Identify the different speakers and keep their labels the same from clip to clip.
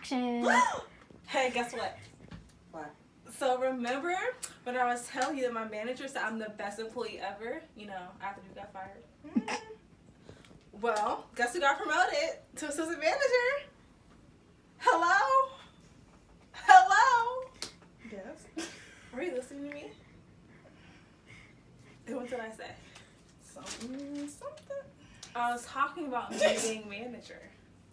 Speaker 1: Action.
Speaker 2: Hey, guess what?
Speaker 3: What?
Speaker 2: So remember when I was telling you that my manager said I'm the best employee ever? You know, after we got fired. Well, guess who got promoted to assistant manager? Hello? Hello?
Speaker 3: Yes.
Speaker 2: Were you listening to me? And what did I say?
Speaker 3: Something.
Speaker 2: I was talking about me being manager.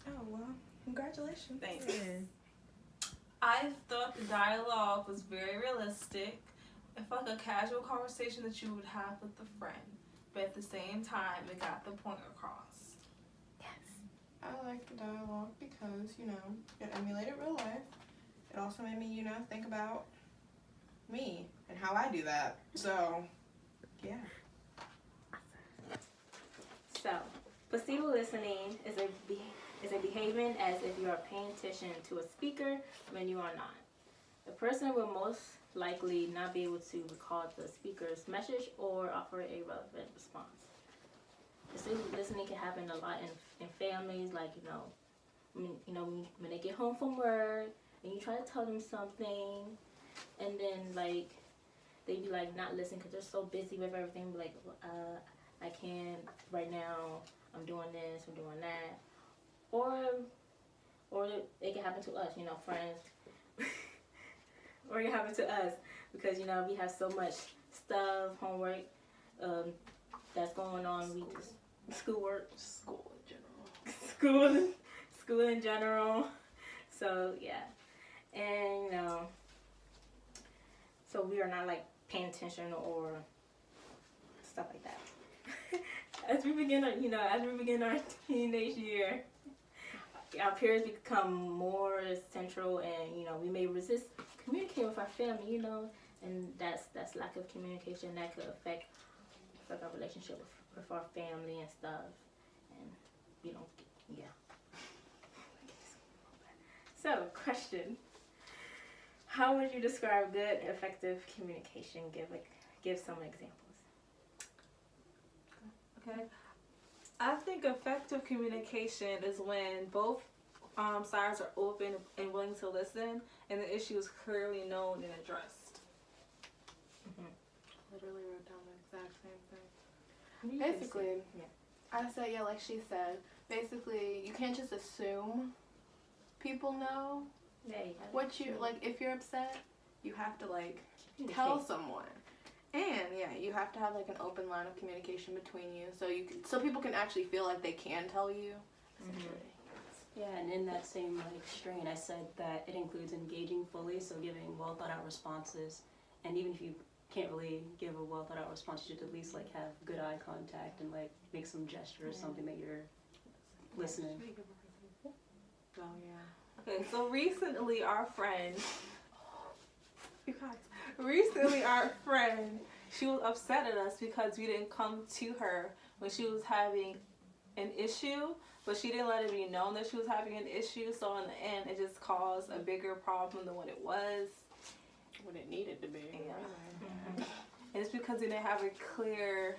Speaker 3: Oh, well, congratulations.
Speaker 2: Thanks.
Speaker 3: Yeah.
Speaker 2: I thought the dialogue was very realistic. It felt like a casual conversation that you would have with a friend. But at the same time, it got the point across.
Speaker 3: I like the dialogue because, it emulated real life. It also made me, think about me and how I do that. So, yeah.
Speaker 1: So, placebo listening is a behaving as if you are paying attention to a speaker when you are not. The person will most likely not be able to recall the speaker's message or offer a relevant response. Placebo listening can happen a lot in families, like when they get home from work and you try to tell them something, and then they be not listening because they're so busy with everything. Be I can't right now. I'm doing this. I'm doing that. Or it can happen to us, friends. Or it can happen to us because we have so much stuff, homework, that's going on. We just schoolwork,
Speaker 3: School in general.
Speaker 1: school in general. So yeah, and so we are not paying attention or stuff like that. As we begin our teenage year, our peers become more central, and we may resist communicating with our family, and that's lack of communication that could affect our relationship with our family and stuff, and yeah. So, question: how would you describe good, effective communication? Give some examples.
Speaker 2: Okay. I think effective communication is when both sides are open and willing to listen, and the issue is clearly known and addressed.
Speaker 3: Literally wrote down the exact same thing. Basically, I said, like she said, basically, you can't just assume people know what you, if you're upset, you have to, tell someone. And, you have to have, an open line of communication between you so people can actually feel like they can tell you, essentially.
Speaker 4: Yeah, and in that same strain, I said that it includes engaging fully, so giving well thought out responses, and even if you can't really give a well thought out response, you should at least have good eye contact and make some gesture or something that you're listening.
Speaker 3: Oh yeah.
Speaker 2: Okay, so recently our friend, she was upset at us because we didn't come to her when she was having an issue, but she didn't let it be known that she was having an issue, so in the end it just caused a bigger problem than what it was.
Speaker 3: What it needed to be.
Speaker 2: Yeah. And it's because we didn't have a clear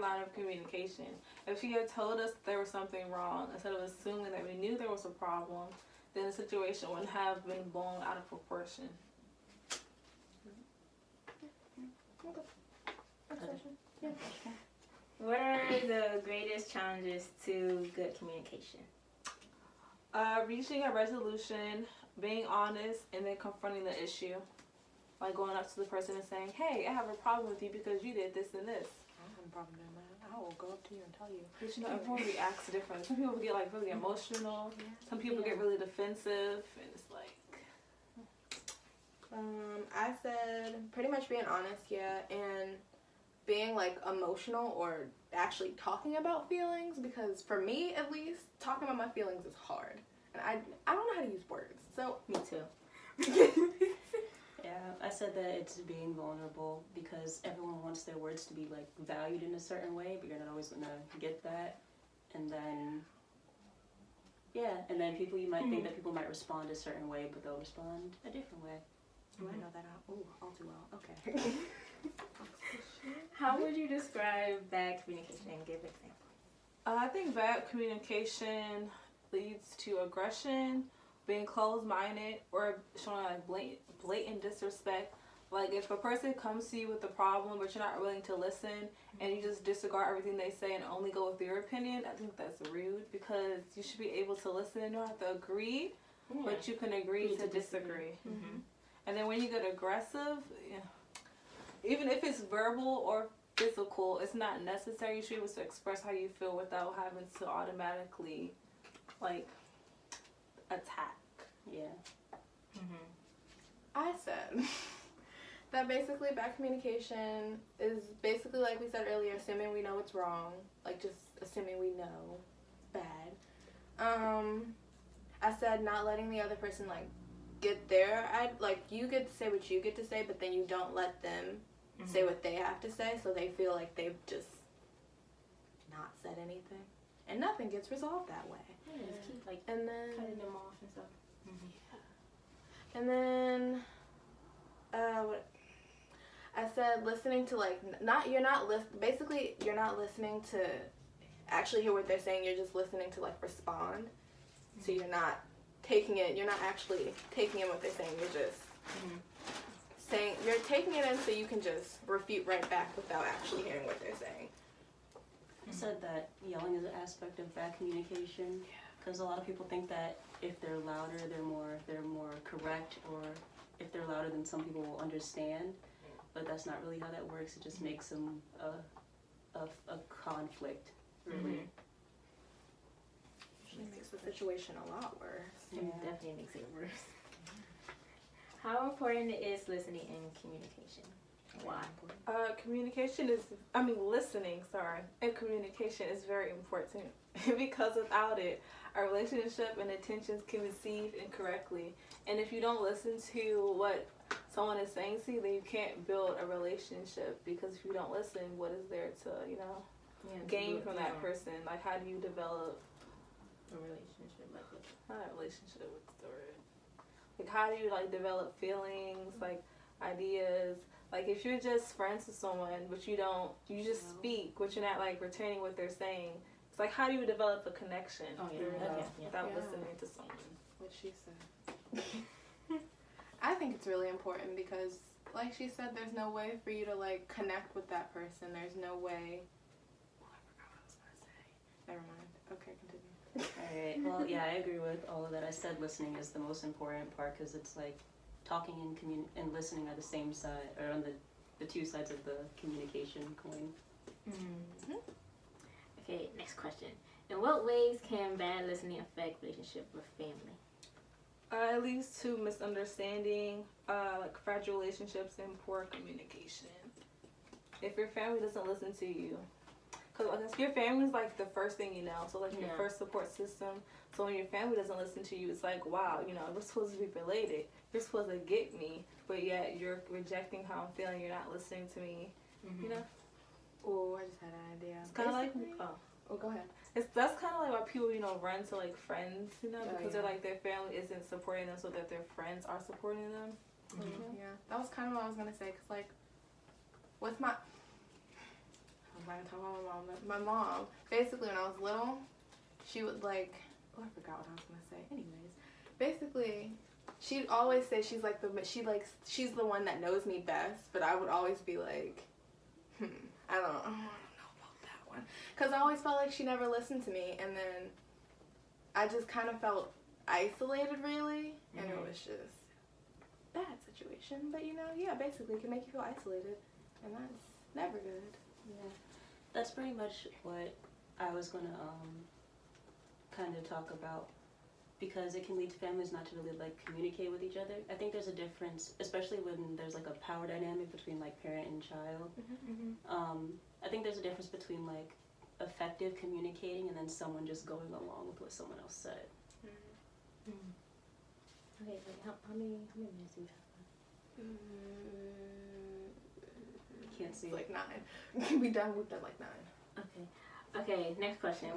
Speaker 2: line of communication. If she had told us there was something wrong, instead of assuming that we knew there was a problem, then the situation wouldn't have been blown out of proportion.
Speaker 1: What are the greatest challenges to good communication?
Speaker 2: Reaching a resolution, being honest, and then confronting the issue. Like going up to the person and saying, hey, I have a problem with you because you did this and this.
Speaker 3: I don't have a problem doing that. I will go up to you and tell you.
Speaker 2: But everyone reacts differently. Some people get really emotional. Some people get really defensive, and it's
Speaker 3: I said pretty much being honest, and being emotional or actually talking about feelings, because for me at least, talking about my feelings is hard, and I don't know how to use words. So
Speaker 1: Me too.
Speaker 4: Yeah, I said that it's being vulnerable because everyone wants their words to be valued in a certain way, but you're not always gonna get that. And then people, you might think that people might respond a certain way, but they'll respond a different way.
Speaker 3: do I know that out? Oh, all too well. Okay.
Speaker 1: How would you describe bad communication? Give examples.
Speaker 2: I think bad communication leads to aggression, being closed-minded, or showing like blatant disrespect. Like if a person comes to you with a problem but you're not willing to listen and you just disregard everything they say and only go with your opinion, I think that's rude, because you should be able to listen. You don't have to agree, but you can agree to disagree.
Speaker 1: Mm-hmm.
Speaker 2: And then when you get aggressive, even if it's verbal or physical, it's not necessary. You should be able to express how you feel without having to automatically like attack.
Speaker 4: Yeah.
Speaker 1: Mm-hmm.
Speaker 3: I said that basically bad communication is basically, like we said earlier, assuming we know it's wrong, like just assuming we know it's bad. I said not letting the other person like get there. You get to say what you get to say, but then you don't let them say what they have to say, so they feel like they've just not said anything, and nothing gets resolved that way.
Speaker 1: Yeah, just keep like
Speaker 3: And then
Speaker 1: cutting them off and stuff.
Speaker 3: And then, what I said, listening to basically you're not listening to actually hear what they're saying. You're just listening to like respond. So you're not actually taking in what they're saying. You're just saying, you're taking it in so you can just refute right back without actually hearing what they're saying.
Speaker 4: I said that yelling is an aspect of bad communication, because a lot of people think that if they're louder, they're more correct, or if they're louder, then some people will understand. But that's not really how that works. It just makes them a conflict, really.
Speaker 3: It makes the situation a lot worse.
Speaker 1: It definitely makes it worse. How important is listening and communication? Why?
Speaker 2: Listening, and communication is very important because without it, our relationship and intentions can be received incorrectly. And if you don't listen to what someone is saying to you, then you can't build a relationship, because if you don't listen, what is there to, gain from that person? Like, how do you develop
Speaker 1: a relationship?
Speaker 2: Not a relationship, what's the word? Like, how do you, develop feelings, ideas? Like, if you're just friends with someone, but you just speak, but you're not, retaining what they're saying, it's like, how do you develop a connection without listening to someone?
Speaker 3: What she said. I think it's really important because, like she said, there's no way for you to, connect with that person. There's no way. Oh, I forgot what I was going to say. Never mind. Okay, continue.
Speaker 4: Alright, well, yeah, I agree with all of that. I said listening is the most important part, because it's like talking and listening are the same side, or on the two sides of the communication coin.
Speaker 1: Mm-hmm. Okay, next question. In what ways can bad listening affect relationship with family?
Speaker 2: It leads to misunderstanding, fragile relationships, and poor communication. If your family doesn't listen to you, because your family is the first thing you know, so your first support system. So when your family doesn't listen to you, it's like, wow, we're supposed to be related. You're supposed to get me, but yet you're rejecting how I'm feeling. You're not listening to me.
Speaker 3: Oh, I just had an idea.
Speaker 2: It's kind of like
Speaker 3: go ahead.
Speaker 2: That's kind of like why people run to friends, because they're their family isn't supporting them, so that their friends are supporting them.
Speaker 3: Mm-hmm. Yeah, that was kind of what I was gonna say. Cause with my, I was about to talk about my mom. But my mom, basically, when I was little, she would I forgot what I was gonna say. Anyways, basically, she'd always say she's the one that knows me best, but I would always be like, I don't know about that one, because I always felt like she never listened to me, and then I just kind of felt isolated, really, and it was just a bad situation. But basically, it can make you feel isolated, and that's never good.
Speaker 4: Yeah, that's pretty much what I was gonna kind of talk about, because it can lead to families not to really communicate with each other. I think there's a difference, especially when there's a power dynamic between parent and child. I think there's a difference between effective communicating and then someone just going along with what someone else said.
Speaker 1: Okay, how many minutes do we have?
Speaker 4: Can't see.
Speaker 3: It's 9. We done with them 9.
Speaker 1: Okay, next question.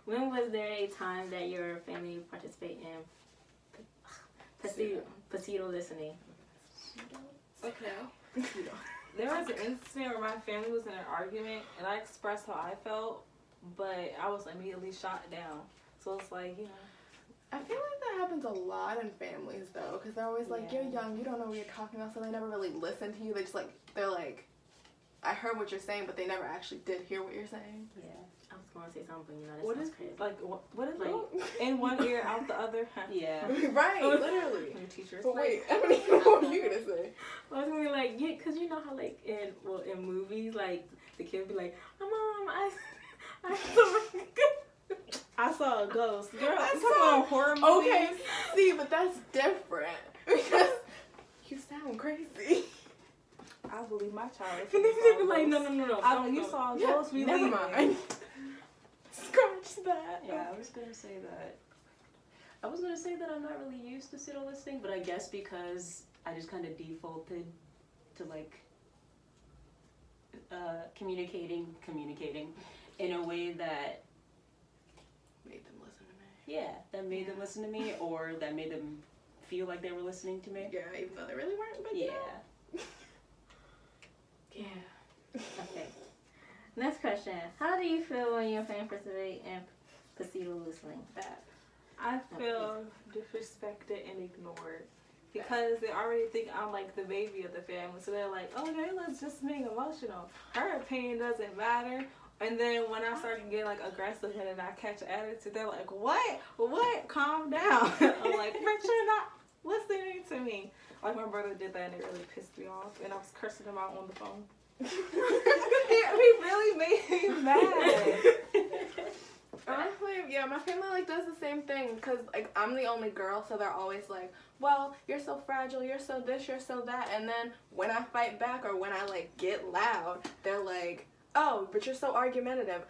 Speaker 1: When was there a time that your family participated in pseudo listening?
Speaker 2: Okay. There was an incident where my family was in an argument, and I expressed how I felt, but I was immediately shot down. So it's like, you know.
Speaker 3: I feel like that happens a lot in families though, because they're always like,
Speaker 1: Yeah.
Speaker 3: you're young, you don't know what you're talking about, so they never really listen to you. They just like, they're like, I heard what you're saying, but they never actually did hear what you're saying.
Speaker 4: Yeah.
Speaker 1: I was going to say something, you know, that
Speaker 2: What
Speaker 1: sounds
Speaker 2: is
Speaker 1: crazy.
Speaker 2: like what is
Speaker 1: Like-
Speaker 2: it? In one ear, out the other.
Speaker 4: Yeah.
Speaker 3: Right, literally.
Speaker 2: Your teachers.
Speaker 3: But wait, Emily, what were you gonna say?
Speaker 1: I was gonna be like, yeah, cause you know how like in movies like the kid be like, Mom, I
Speaker 2: I saw a ghost. Girl,
Speaker 3: I
Speaker 2: I'm
Speaker 3: saw-
Speaker 2: talking about horror movies.
Speaker 3: Okay, see, but that's different because you sound crazy.
Speaker 2: I believe my child.
Speaker 1: And then they be like, no.
Speaker 2: You saw a
Speaker 3: Yeah,
Speaker 2: ghost. We
Speaker 3: never
Speaker 2: leaving.
Speaker 3: mind. Scratch that.
Speaker 4: Yeah, I was gonna say that. I'm not really used to pseudo listening, but I guess because I just kind of defaulted to like communicating in a way that
Speaker 3: Made them listen to me.
Speaker 4: that made them listen to me, or that made them feel like they were listening to me.
Speaker 3: Yeah, even though they really weren't. But
Speaker 4: Yeah.
Speaker 1: Yeah. Okay. Next question. How do you feel when your family participate in pseudo listening?
Speaker 2: I feel disrespected and ignored because they already think I'm like the baby of the family. So they're like, oh, Kayla's just being emotional. Her opinion doesn't matter. And then when I start getting like aggressive and then I catch an attitude, they're like, what? Calm down. I'm like, but you're not listening to me. Like my brother did that and it really pissed me off. And I was cursing him out on the phone. he really made me mad.
Speaker 3: Honestly, yeah, my family like does the same thing because like I'm the only girl, so they're always like, well, you're so fragile, you're so this, you're so that, and then when I fight back or when I like get loud, they're like, oh, but you're so argumentative.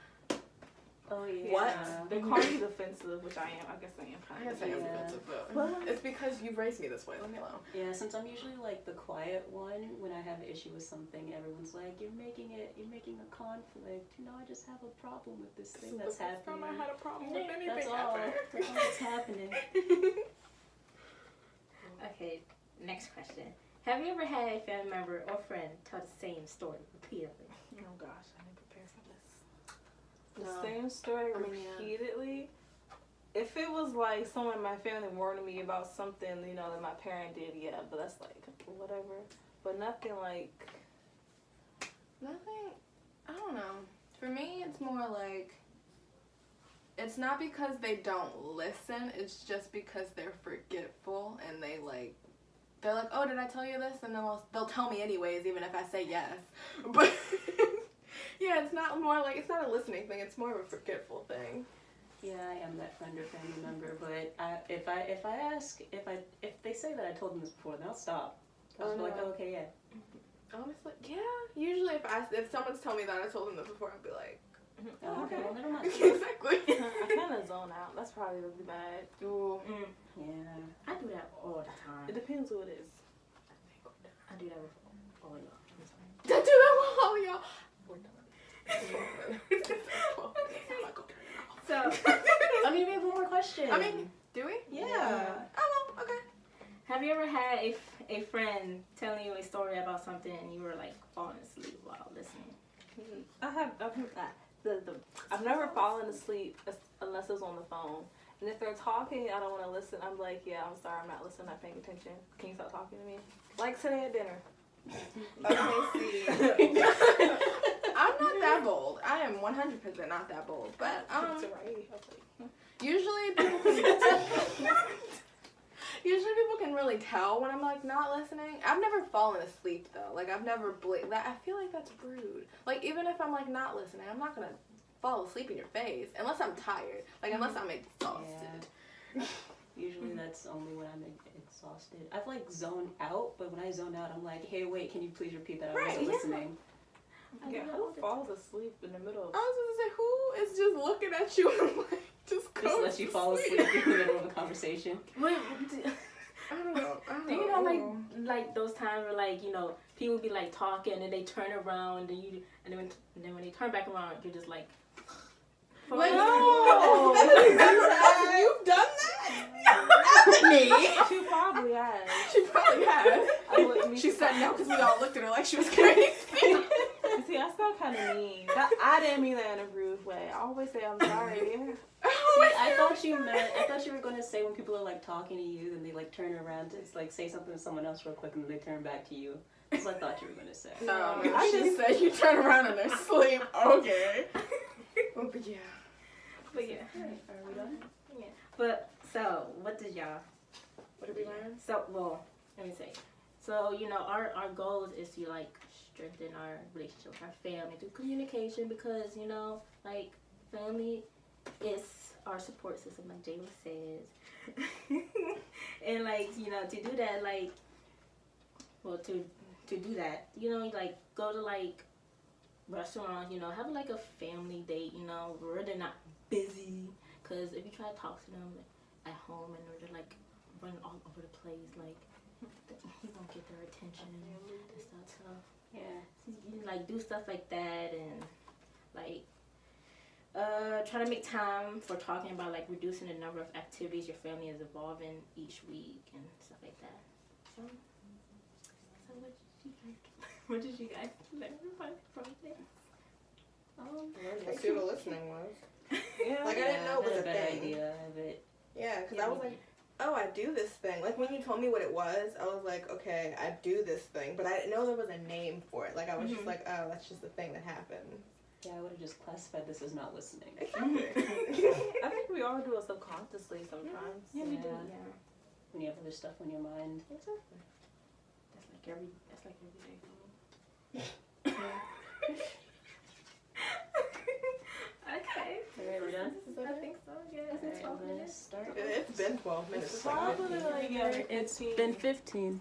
Speaker 4: Oh yeah.
Speaker 3: What?
Speaker 2: They call me defensive, which I am. I guess I am
Speaker 3: I
Speaker 2: kind
Speaker 3: guess
Speaker 2: of.
Speaker 3: I am
Speaker 4: Yeah.
Speaker 3: defensive, but
Speaker 2: Well-
Speaker 3: it's because you raised me this way. Leave me alone.
Speaker 4: Yeah, since I'm usually like the quiet one, when I have an issue with something, everyone's like, you're making a conflict. You know, I just have a problem with this thing that's happening.
Speaker 3: I had a problem with anything
Speaker 4: That's all.
Speaker 3: ever.
Speaker 4: That's all that's happening.
Speaker 1: Okay. Next question. Have you ever had a family member or friend tell the same story repeatedly?
Speaker 2: Oh gosh, I didn't prepare for this. The
Speaker 3: No.
Speaker 2: same story
Speaker 3: I mean, yeah.
Speaker 2: repeatedly. If it was like someone in my family warning me about something, you know, that my parent did, yeah, but that's like whatever. But nothing like.
Speaker 3: Nothing. I don't know. For me, it's more like it's not because they don't listen. It's just because they're forgetful and they're like, oh, did I tell you this? And then they'll tell me anyways, even if I say yes. But yeah, it's not it's not a listening thing. It's more of a forgetful thing.
Speaker 4: Yeah, I am that friend or family member, but if they say that I told them this before, then I'll stop. I'll be like,
Speaker 3: no.
Speaker 4: oh, okay, yeah.
Speaker 3: Honestly, yeah. Usually, if someone's told me that I told them this before, I'd be like,
Speaker 4: Oh, okay, well, never mind.
Speaker 3: exactly.
Speaker 2: I kind of zone out. That's probably really bad.
Speaker 3: Ooh.
Speaker 4: Yeah.
Speaker 1: I do that all the time.
Speaker 2: It depends who it is.
Speaker 1: I do that with all y'all. I'm sorry.
Speaker 3: I do that with all y'all.
Speaker 1: So,
Speaker 4: I mean, we have one more question.
Speaker 3: I mean, do we?
Speaker 4: yeah.
Speaker 3: Oh, well, okay.
Speaker 1: have you ever had a friend telling you a story about something and you were like falling asleep while listening?
Speaker 2: I've never fallen asleep unless it's on the phone. And if they're talking, I don't want to listen. I'm like, yeah, I'm sorry, I'm not listening, I'm not paying attention. Can you stop talking to me? Like today at dinner.
Speaker 3: Okay, see. I'm not that bold. I am 100% not that bold. But, usually people can really tell when I'm like not listening. I've never fallen asleep though. Like I've never I feel like that's rude. Like even if I'm like not listening, I'm not gonna fall asleep in your face unless I'm tired. Like unless I'm exhausted.
Speaker 4: Yeah. Usually that's only when I'm exhausted. I've like zoned out, but when I zone out, I'm like, hey, wait, can you please repeat that? I
Speaker 3: Right,
Speaker 4: wasn't
Speaker 3: yeah.
Speaker 4: listening.
Speaker 2: Yeah, who falls asleep in the middle of
Speaker 3: I was gonna say, who is just looking at you and like just go
Speaker 4: Just let
Speaker 3: to
Speaker 4: you fall asleep in the middle of a conversation.
Speaker 1: Wait,
Speaker 3: I don't know.
Speaker 1: do you know like those times where like you know people be like talking and then they turn around and then when they turn back around you're just like.
Speaker 3: Like,
Speaker 2: No.
Speaker 3: You've done that? Me?
Speaker 2: She probably has.
Speaker 3: She probably has.
Speaker 2: I wouldn't be
Speaker 3: She said no because we all looked at her like she was crazy.
Speaker 2: See, that's not kind of mean. I didn't mean that in a rude way.
Speaker 3: say. I always say I'm sorry.
Speaker 4: See, I thought you were gonna say when people are like talking to you, then they like turn around to like say something to someone else real quick, and then they turn back to you. That's what I thought you were gonna say.
Speaker 3: No, I just said you turn around in their sleep. Okay. But yeah.
Speaker 1: But yeah.
Speaker 4: Are we done?
Speaker 1: Yeah. But so, what did y'all?
Speaker 3: What did we learn?
Speaker 1: So, well, let me say. So, you know, our goals is to like strengthen our relationship with our family through communication, because you know, like family is our support system, like Jayla says. And like, you know, to do that, like, well, to do that, you know, like go to like restaurants, you know, have like a family date, you know, where they're not busy. Because if you try to talk to them at home and they're like running all over the place, like you won't get their attention and stuff. So
Speaker 4: Yeah.
Speaker 1: you like do stuff like that, and like try to make time for talking about like reducing the number of activities your family is involving each week and stuff like that. So what did you guys learn from this?
Speaker 5: Let's see what listening was.
Speaker 3: Yeah.
Speaker 5: Like, I didn't know it was a thing.
Speaker 4: idea of it.
Speaker 5: Yeah, because I was like, oh, I do this thing. Like, when you told me what it was, I was like, okay, I do this thing. But I didn't know there was a name for it. Like, I was just like, oh, that's just a thing that happens.
Speaker 4: Yeah, I would have just classified this as not listening.
Speaker 5: Exactly.
Speaker 3: I think we all do it subconsciously sometimes.
Speaker 1: Yeah, we do.
Speaker 4: Yeah.
Speaker 1: Yeah.
Speaker 4: When you have other stuff on your mind.
Speaker 1: Exactly. That's like every day for me. Okay.
Speaker 4: Okay, we're done?
Speaker 1: I think so. Yeah. Is it 12
Speaker 4: I'm gonna
Speaker 1: minutes?
Speaker 4: start.
Speaker 5: It's been 12 minutes.
Speaker 3: Probably like
Speaker 4: It's been 15.